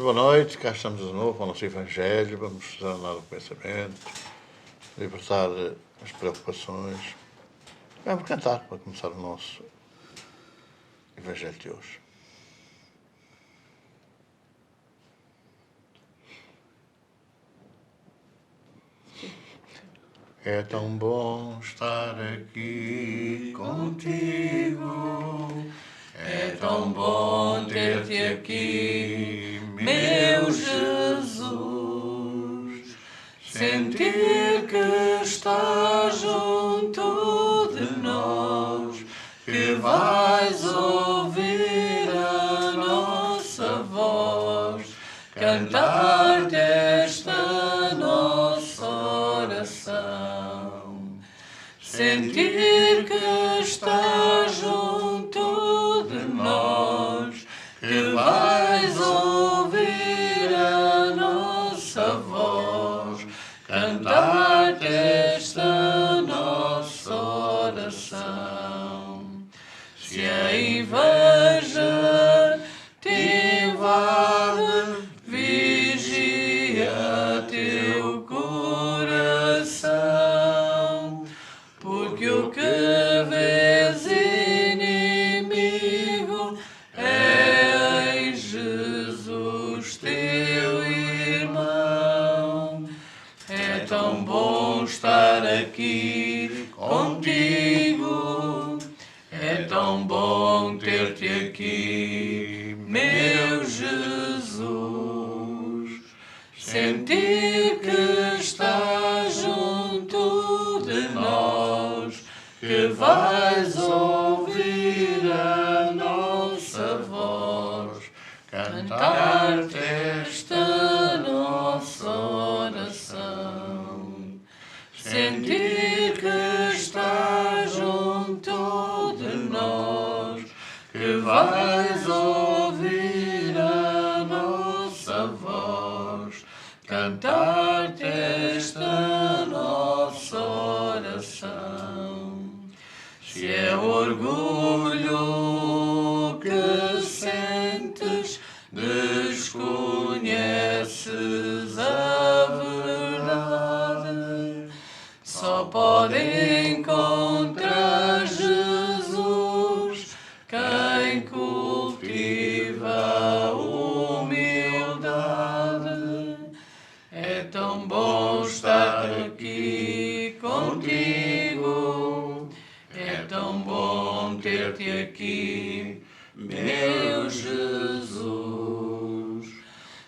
Boa noite, cá estamos de novo com o nosso Evangelho. Vamos sanar o pensamento, libertar as preocupações. Vamos cantar para começar o nosso Evangelho de hoje. É tão bom estar aqui contigo, é tão bom ter-te aqui, meu Jesus. Sentir que estás junto de nós, que vais ouvir a nossa voz, cantar-te esta nossa oração. Sentir que estás junto de nós, que vais ouvir a nossa voz, cantar-te esta nossa oração. Se a inveja te invade, vigia teu coração, porque o que vês inimigo é em Jesus teu irmão. É tão bom estar aqui contigo, é tão bom ter-te aqui, meu Jesus. Sentir que estás junto de nós, que vais ouvir a nossa voz, cantar-te esta nossa oração. Sentir que estás junto de nós, que vais ouvir a nossa voz, cantar-te esta nossa oração. Se é orgulho que sentes, desconheces a verdade, só pode encontrar Jesus quem cultiva a humildade. É tão bom estar aqui contigo, é tão bom ter-te aqui, meu Jesus.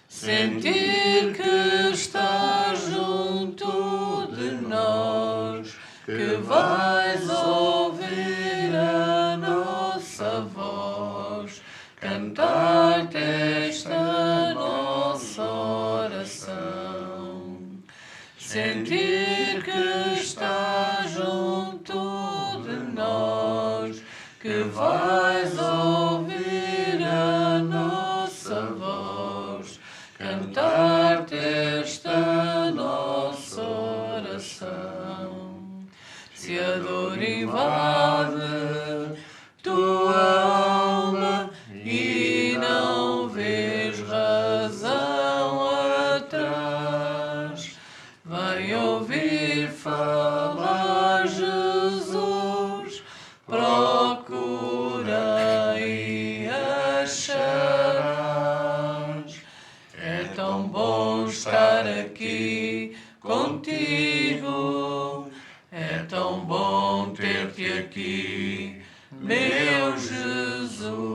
Sentir que estás junto de nós, que vais ouvir a nossa voz, cantar-te esta nossa oração. Sentir que estás junto de nós, que vais ouvir a nossa voz, cantar-te esta nossa oração. Se a dor invade tua alma e não vês razão atrás, vai ouvir falar Jesus, procura e acharás. É tão bom estar aqui contigo, é tão bom ter-te aqui, meu Jesus.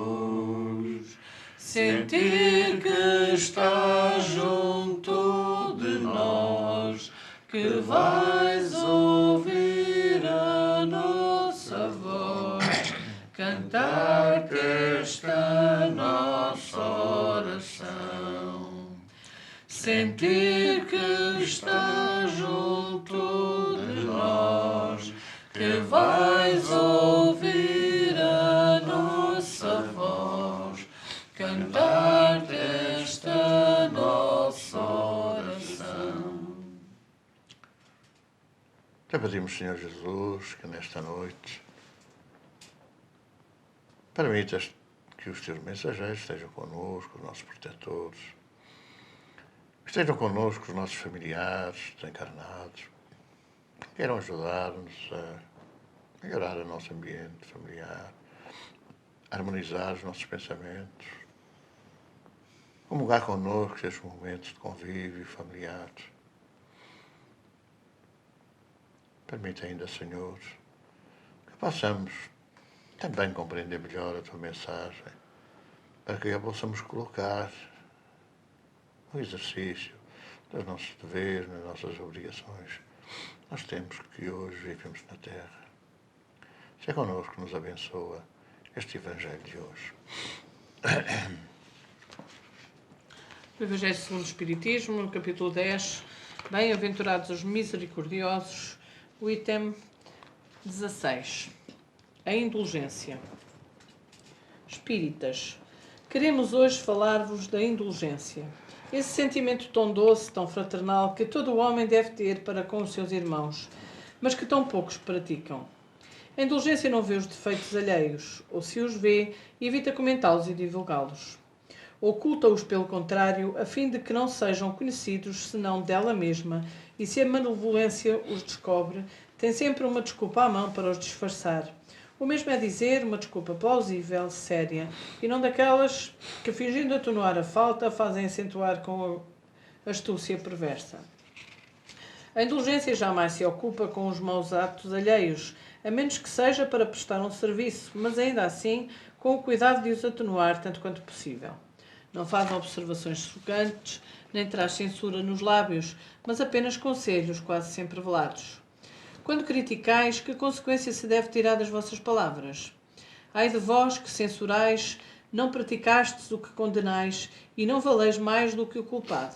Sentir que estás junto de nós, que vais ouvir a nossa voz, cantar-te esta nossa oração. Sentir que estás junto de nós, que vais ouvir a nossa voz, cantar-te esta nossa oração. Te pedimos, Senhor Jesus, que nesta noite permitas que os teus mensageiros estejam connosco, os nossos protetores, Estejam connosco os nossos familiares desencarnados, queiram ajudar-nos a melhorar o nosso ambiente familiar, harmonizar os nossos pensamentos, comungar connosco estes momentos de convívio familiar. Permite ainda, Senhor, que possamos também compreender melhor a Tua mensagem, para que a possamos colocar no exercício dos nossos deveres, nas nossas obrigações, nós temos que hoje vivemos na Terra. Se é connosco que nos abençoa este Evangelho de hoje. O Evangelho segundo o Espiritismo, no capítulo 10, Bem-aventurados os misericordiosos, o item 16. A indulgência. Espíritas, queremos hoje falar-vos da indulgência. Esse sentimento tão doce, tão fraternal, que todo o homem deve ter para com os seus irmãos, mas que tão poucos praticam. A indulgência não vê os defeitos alheios, ou se os vê, evita comentá-los e divulgá-los. Oculta-os, pelo contrário, a fim de que não sejam conhecidos senão dela mesma, e se a malevolência os descobre, tem sempre uma desculpa à mão para os disfarçar. O mesmo é dizer, uma desculpa plausível, séria, e não daquelas que, fingindo atenuar a falta, fazem acentuar com a astúcia perversa. A indulgência jamais se ocupa com os maus atos alheios, a menos que seja para prestar um serviço, mas ainda assim com o cuidado de os atenuar tanto quanto possível. Não faz observações chocantes, nem traz censura nos lábios, mas apenas conselhos quase sempre velados. Quando criticais, que consequência se deve tirar das vossas palavras? Ai de vós que censurais, não praticastes o que condenais, e não valeis mais do que o culpado.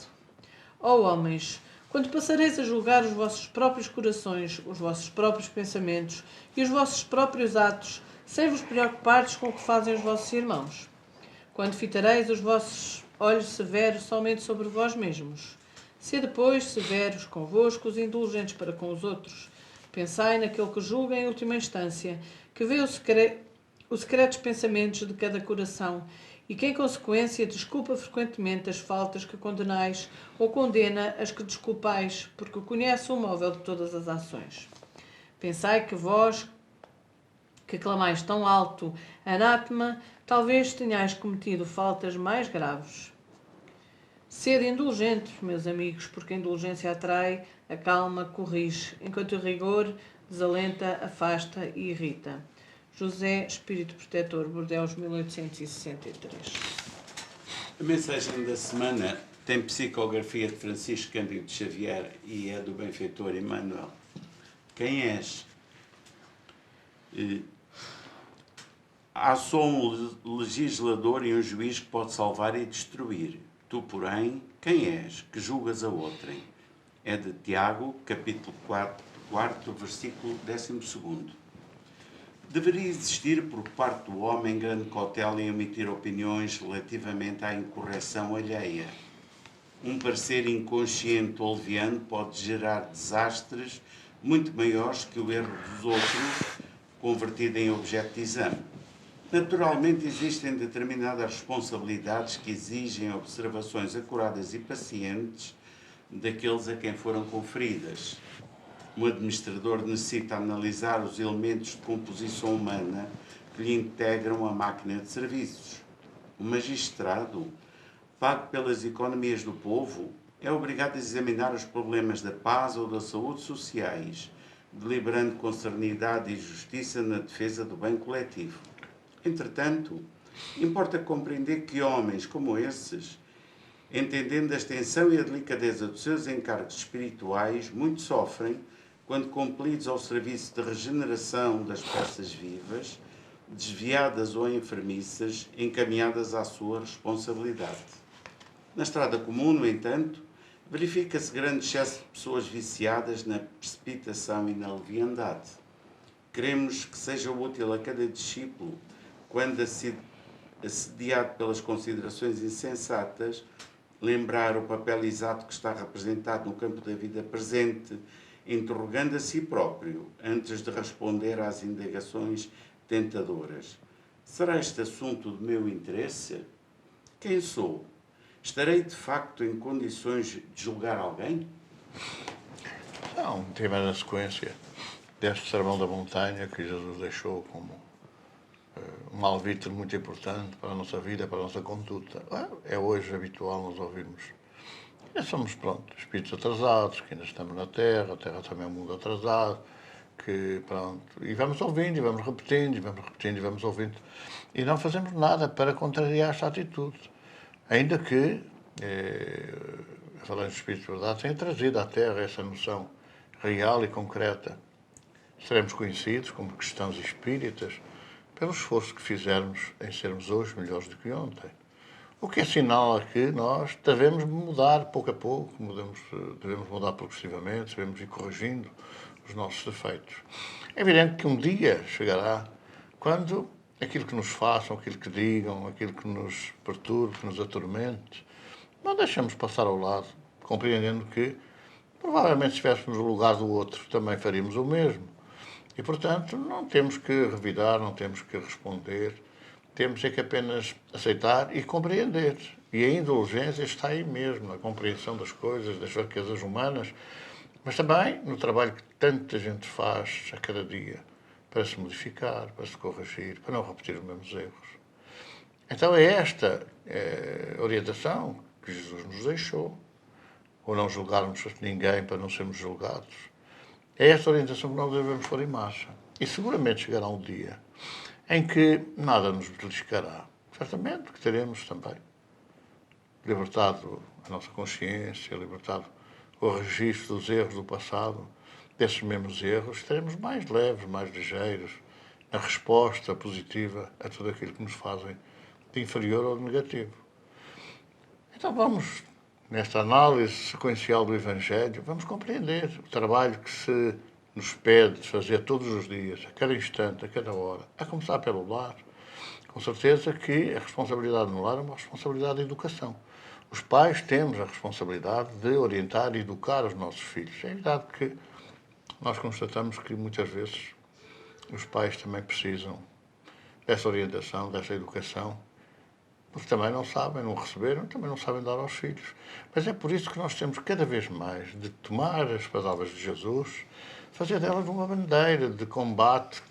Ó homens, quando passareis a julgar os vossos próprios corações, os vossos próprios pensamentos e os vossos próprios atos, sem vos preocupardes com o que fazem os vossos irmãos? Quando fitareis os vossos olhos severos somente sobre vós mesmos? Se depois severos convosco, indulgentes para com os outros. Pensai naquele que julga em última instância, que vê os secretos pensamentos de cada coração e que, em consequência, desculpa frequentemente as faltas que condenais ou condena as que desculpais, porque conhece o móvel de todas as ações. Pensai que vós, que clamais tão alto, anátema, talvez tenhais cometido faltas mais graves. Sede indulgentes, meus amigos, porque a indulgência atrai, acalma, corrige, enquanto o rigor desalenta, afasta e irrita. José, Espírito Protetor, Bordeaux, 1863. A mensagem da semana tem psicografia de Francisco Cândido Xavier e é do benfeitor Emmanuel. Quem és? Há só um legislador e um juiz que pode salvar e destruir. Tu, porém, quem és que julgas a outrem? É de Tiago, capítulo 4, versículo 12. Deveria existir por parte do homem grande cautela em emitir opiniões relativamente à incorreção alheia. Um parecer inconsciente ou leviano pode gerar desastres muito maiores que o erro dos outros, convertido em objeto de exame. Naturalmente, existem determinadas responsabilidades que exigem observações acuradas e pacientes daqueles a quem foram conferidas. Um administrador necessita analisar os elementos de composição humana que lhe integram a máquina de serviços. O magistrado, pago pelas economias do povo, é obrigado a examinar os problemas da paz ou da saúde sociais, deliberando com serenidade e justiça na defesa do bem coletivo. Entretanto, importa compreender que homens como esses, entendendo a extensão e a delicadeza dos seus encargos espirituais, muito sofrem quando compelidos ao serviço de regeneração das peças vivas, desviadas ou enfermiças, encaminhadas à sua responsabilidade. Na estrada comum, no entanto, verifica-se grande excesso de pessoas viciadas na precipitação e na leviandade. Queremos que seja útil a cada discípulo, quando assediado pelas considerações insensatas, lembrar o papel exato que está representado no campo da vida presente, interrogando a si próprio, antes de responder às indagações tentadoras. Será este assunto do meu interesse? Quem sou? Estarei de facto em condições de julgar alguém? Não, um tema na sequência deste sermão da montanha que Jesus deixou como um alvitre muito importante para a nossa vida, para a nossa conduta. É hoje habitual nós ouvirmos. Nós somos, pronto, espíritos atrasados, que ainda estamos na Terra, a Terra também é um mundo atrasado, que, pronto, e vamos ouvindo, e vamos repetindo, e vamos repetindo, e vamos ouvindo. E não fazemos nada para contrariar esta atitude. Ainda que, falando de espíritos de verdade, tenha trazido à Terra essa noção real e concreta. Seremos conhecidos como cristãos e espíritas pelo esforço que fizermos em sermos hoje melhores do que ontem. O que assinala que nós devemos mudar pouco a pouco, devemos mudar progressivamente, devemos ir corrigindo os nossos defeitos. É evidente que um dia chegará quando aquilo que nos façam, aquilo que digam, aquilo que nos perturbe, que nos atormente, não deixamos passar ao lado, compreendendo que provavelmente se estivéssemos no lugar do outro também faríamos o mesmo. E, portanto, não temos que revidar, não temos que responder, temos é que apenas aceitar e compreender. E a indulgência está aí mesmo, na compreensão das coisas, das fraquezas humanas, mas também no trabalho que tanta gente faz a cada dia para se modificar, para se corrigir, para não repetir os mesmos erros. Então é esta orientação que Jesus nos deixou, ou não julgarmos ninguém para não sermos julgados. É esta orientação que nós devemos pôr em marcha. E seguramente chegará um dia em que nada nos beliscará. Certamente que teremos também libertado a nossa consciência, libertado o registro dos erros do passado, desses mesmos erros, estaremos mais leves, mais ligeiros, na resposta positiva a tudo aquilo que nos fazem de inferior ou de negativo. Então vamos, nesta análise sequencial do Evangelho, vamos compreender o trabalho que se nos pede de fazer todos os dias, a cada instante, a cada hora, a começar pelo lar. Com certeza que a responsabilidade no lar é uma responsabilidade de educação. Os pais temos a responsabilidade de orientar e educar os nossos filhos. É verdade que nós constatamos que muitas vezes os pais também precisam dessa orientação, dessa educação, porque também não sabem, não receberam, também não sabem dar aos filhos. Mas é por isso que nós temos cada vez mais de tomar as palavras de Jesus, fazer delas uma bandeira de combate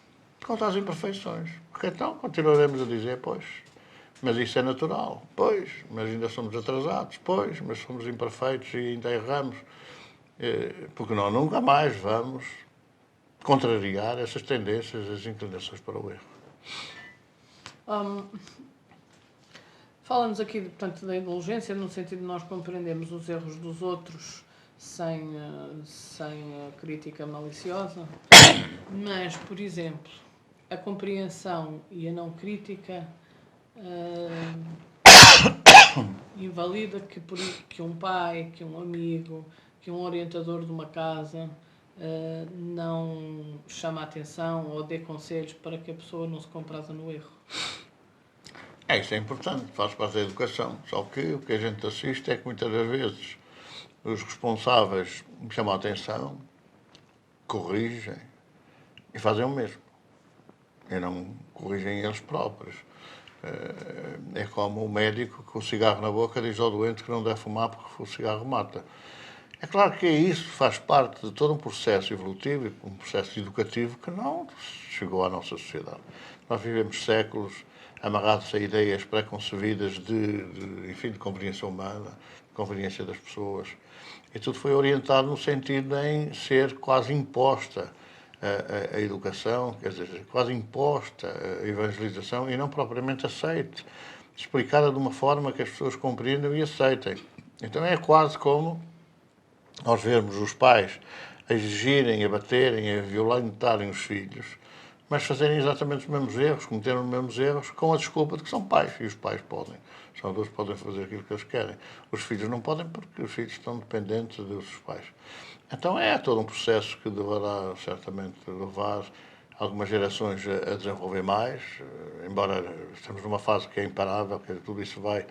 contra as imperfeições. Porque então continuaremos a dizer, pois, mas isso é natural, pois, mas ainda somos atrasados, pois, mas somos imperfeitos e ainda erramos. Porque nós nunca mais vamos contrariar essas tendências, as inclinações para o erro. Fala-nos aqui, portanto, da indulgência, no sentido de nós compreendermos os erros dos outros sem crítica maliciosa, mas, por exemplo, a compreensão e a não crítica invalida que um pai, que um amigo, que um orientador de uma casa não chama a atenção ou dê conselhos para que a pessoa não se compraza no erro. Isso é importante, faz parte da educação. Só que o que a gente assiste é que muitas das vezes os responsáveis chamam a atenção, corrigem e fazem o mesmo. E não corrigem eles próprios. É como o médico que o cigarro na boca diz ao doente que não deve fumar porque o cigarro mata. É claro que isso faz parte de todo um processo evolutivo, um processo educativo que não chegou à nossa sociedade. Nós vivemos séculos amarrados a ideias pré-concebidas de compreensão humana, de conveniência das pessoas. E tudo foi orientado no sentido em ser quase imposta a educação, quer dizer, quase imposta a evangelização e não propriamente aceite, explicada de uma forma que as pessoas compreendam e aceitem. Então é quase como nós vermos os pais a exigirem, a baterem, a violentarem os filhos, mas fazerem exatamente os mesmos erros, cometerem os mesmos erros, com a desculpa de que são pais, e os pais podem. Os adultos podem fazer aquilo que eles querem. Os filhos não podem porque os filhos estão dependentes dos seus pais. Então é todo um processo que deverá certamente levar algumas gerações a desenvolver mais, embora estamos numa fase que é imparável, que tudo isso vai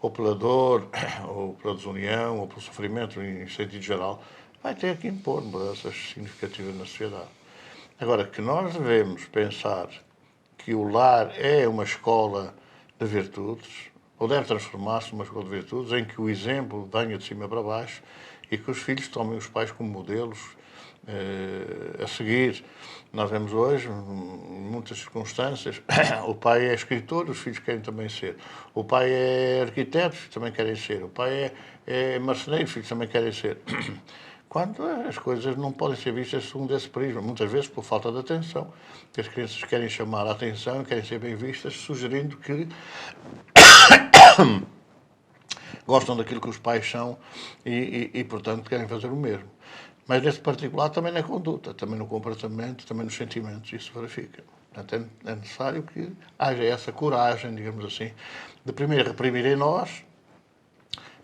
ou pela dor, ou pela desunião, ou pelo sofrimento em sentido geral, vai ter que impor mudanças significativas na sociedade. Agora, que nós devemos pensar que o lar é uma escola de virtudes, ou deve transformar-se numa escola de virtudes em que o exemplo venha de cima para baixo e que os filhos tomem os pais como modelos a seguir. Nós vemos hoje, em muitas circunstâncias, o pai é escritor, os filhos querem também ser. O pai é arquiteto, os filhos também querem ser. O pai é marceneiro, os filhos também querem ser. Quando as coisas não podem ser vistas segundo esse prisma, muitas vezes por falta de atenção, que as crianças querem chamar a atenção e querem ser bem vistas, sugerindo que gostam daquilo que os pais são e, portanto, querem fazer o mesmo. Mas, nesse particular, também na conduta, também no comportamento, também nos sentimentos, isso verifica. Portanto, é necessário que haja essa coragem, digamos assim, de primeiro reprimir em nós,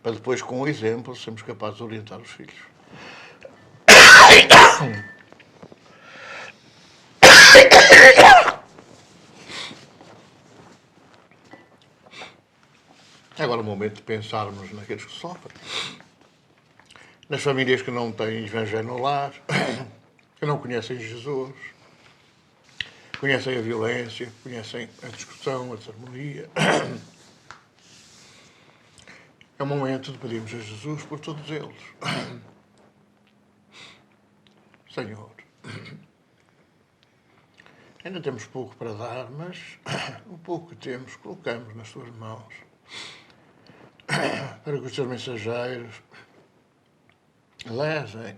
para depois, com o exemplo, sermos capazes de orientar os filhos. Agora é o momento de pensarmos naqueles que sofrem. Nas famílias que não têm evangelho no lar, que não conhecem Jesus, conhecem a violência, conhecem a discussão, a desarmonia. É o momento de pedirmos a Jesus por todos eles. Senhor, ainda temos pouco para dar, mas o pouco que temos colocamos nas tuas mãos, para que os teus mensageiros levem,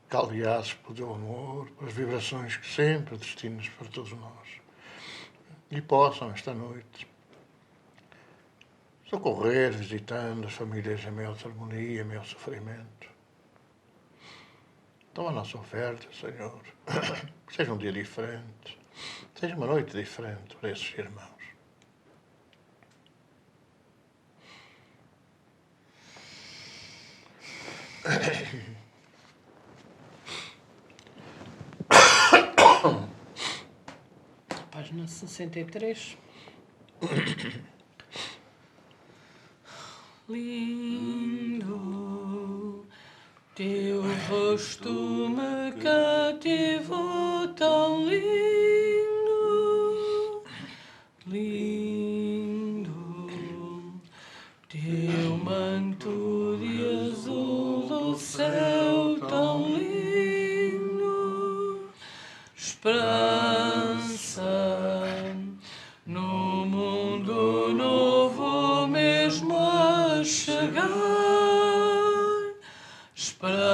caldeados pelo teu amor, pelas vibrações que sempre destinas para todos nós, e possam, esta noite, socorrer, visitando as famílias em meio à harmonia, em meio ao sofrimento. Toma a nossa oferta, Senhor, que seja um dia diferente, seja uma noite diferente para esses irmãos. Página 63. Lindo, teu rosto me cativou, tão lindo, lindo, teu manto de azul do céu, tão lindo, esperança no mundo novo mesmo a chegar, esperança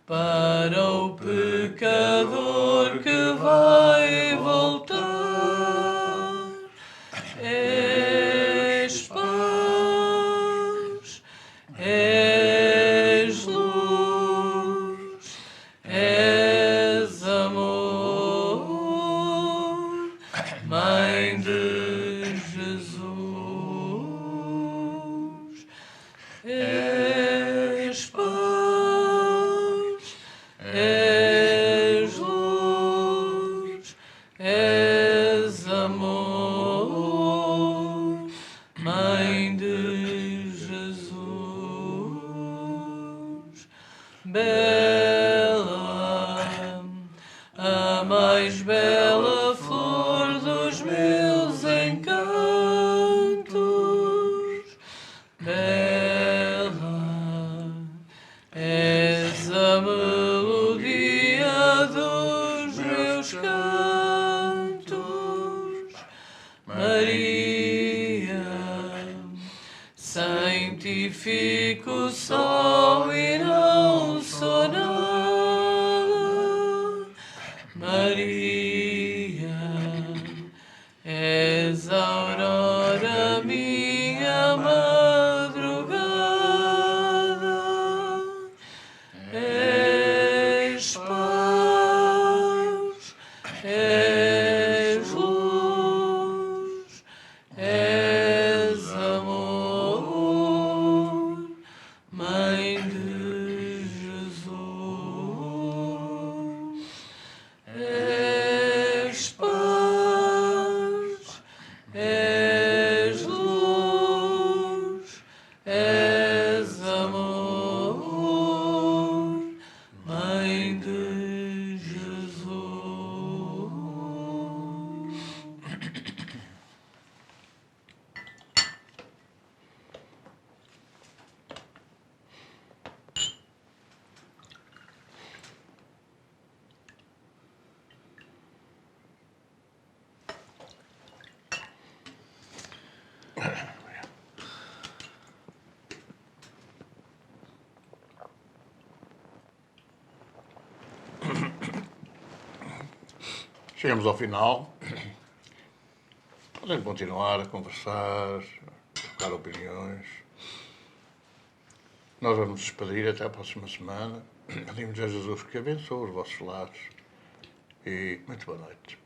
para o pecador que vai voltar. És paz, és luz, és amor, Mãe de Jesus. És paz, és luz, és amor, Mãe de Jesus. Bela, a mais bela flor dos meus encantos. Bela, és a melodia dos meus cantos. Maria, santifico só e não sou nada. Maria, és a aurora, minha madrugada. És paz, és luz, és amor, Mãe chegamos ao final. Podem continuar a conversar, a trocar opiniões. Nós vamos despedir até a próxima semana. Pedimos a Jesus que abençoe os vossos lares. E muito boa noite.